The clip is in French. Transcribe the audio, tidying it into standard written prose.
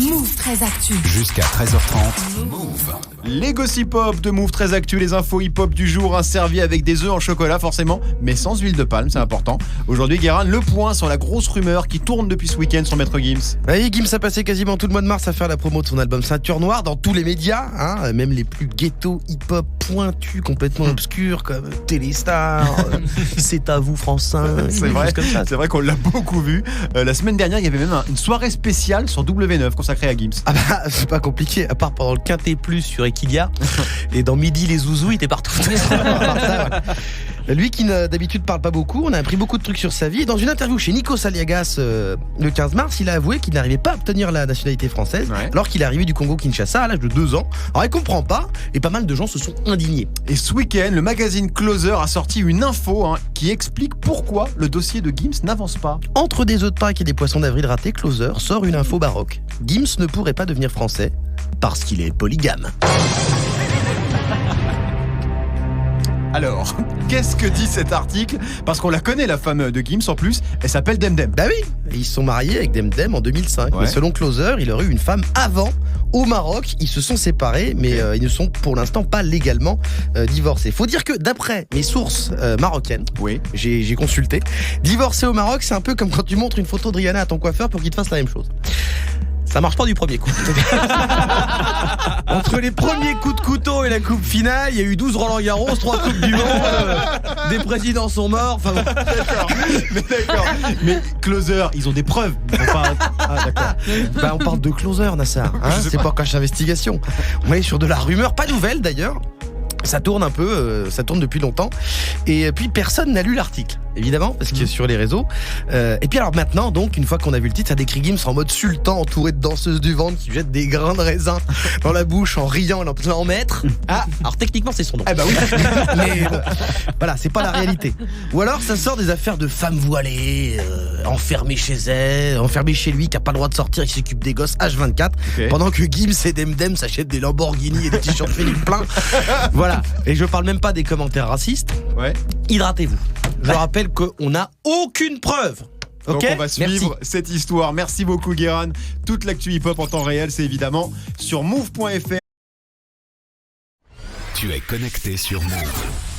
Move 13 Actu. Jusqu'à 13h30. Move. Les gossip hop de Move 13 Actu, les infos hip-hop du jour, servis avec des œufs en chocolat forcément, mais sans huile de palme, c'est important. Aujourd'hui, Guérin, le point sur la grosse rumeur qui tourne depuis ce week-end sur Maître Gims. Oui, Gims a passé quasiment tout le mois de mars à faire la promo de son album Ceinture Noire dans tous les médias, même les plus ghetto hip-hop pointus, complètement obscurs comme Téléstar, C'est à vous France 5. C'est vrai, c'est vrai qu'on l'a beaucoup vu. La semaine dernière, il y avait même une soirée spéciale sur W9 consacrée à Gims. Ah bah, c'est pas compliqué, à part pendant le Quintet Plus sur Equidia et dans Midi les Zouzous, il était partout. Lui qui d'habitude parle pas beaucoup, on a appris beaucoup de trucs sur sa vie. Et dans une interview chez Nikos Aliagas le 15 mars, il a avoué qu'il n'arrivait pas à obtenir la nationalité française alors qu'il est arrivé du Congo-Kinshasa à l'âge de 2 ans. Alors il comprend pas et pas mal de gens se sont indignés. Et ce week-end, le magazine Closer a sorti une info qui explique pourquoi le dossier de Gims n'avance pas. Entre des œufs de Pâques et des poissons d'avril ratés, Closer sort une info baroque. Gims ne pourrait pas devenir français parce qu'il est polygame. Alors, qu'est-ce que dit cet article ? Parce qu'on la connaît, la femme de Gims en plus, elle s'appelle Demdem. Bah oui, ils se sont mariés avec Demdem en 2005. Mais selon Closer, il aurait eu une femme avant, au Maroc. Ils se sont séparés, mais ils ne sont pour l'instant pas légalement divorcés. Faut dire que d'après mes sources marocaines, j'ai consulté, divorcer au Maroc, c'est un peu comme quand tu montres une photo de Rihanna à ton coiffeur pour qu'il te fasse la même chose. Ça marche pas du premier coup. Entre les premiers coups de couteau et la coupe finale, il y a eu 12 Roland Garros, 3 coupes du monde, des présidents sont morts, enfin bon. D'accord. Mais Closer, ils ont des preuves. D'accord. Bah on parle de Closer, Nassar. C'est pas cache investigation. On est sur de la rumeur, pas nouvelle d'ailleurs. Ça tourne un peu, ça tourne depuis longtemps. Et puis personne n'a lu l'article, évidemment, parce qu'il est sur les réseaux. Et puis alors maintenant, donc, une fois qu'on a vu le titre, ça décrit Gims en mode sultan, entouré de danseuses du ventre qui jettent des grains de raisin dans la bouche en riant et en faisant en maître. Ah, alors techniquement c'est son nom. Ah bah oui. Mais bon, voilà, c'est pas la réalité. Ou alors ça sort des affaires de femmes voilées, enfermées chez elle, enfermées chez lui, qui a pas le droit de sortir, qui s'occupe des gosses H24, pendant que Gims et Demdem s'achètent des Lamborghini et des t-shirts Philippe plein. Voilà. Et je parle même pas des commentaires racistes. Hydratez-vous. Je rappelle qu'on n'a aucune preuve. Donc on va suivre cette histoire. Merci beaucoup Guérin. Toute l'actu hip-hop en temps réel, c'est évidemment sur move.fr. Tu es connecté sur Move.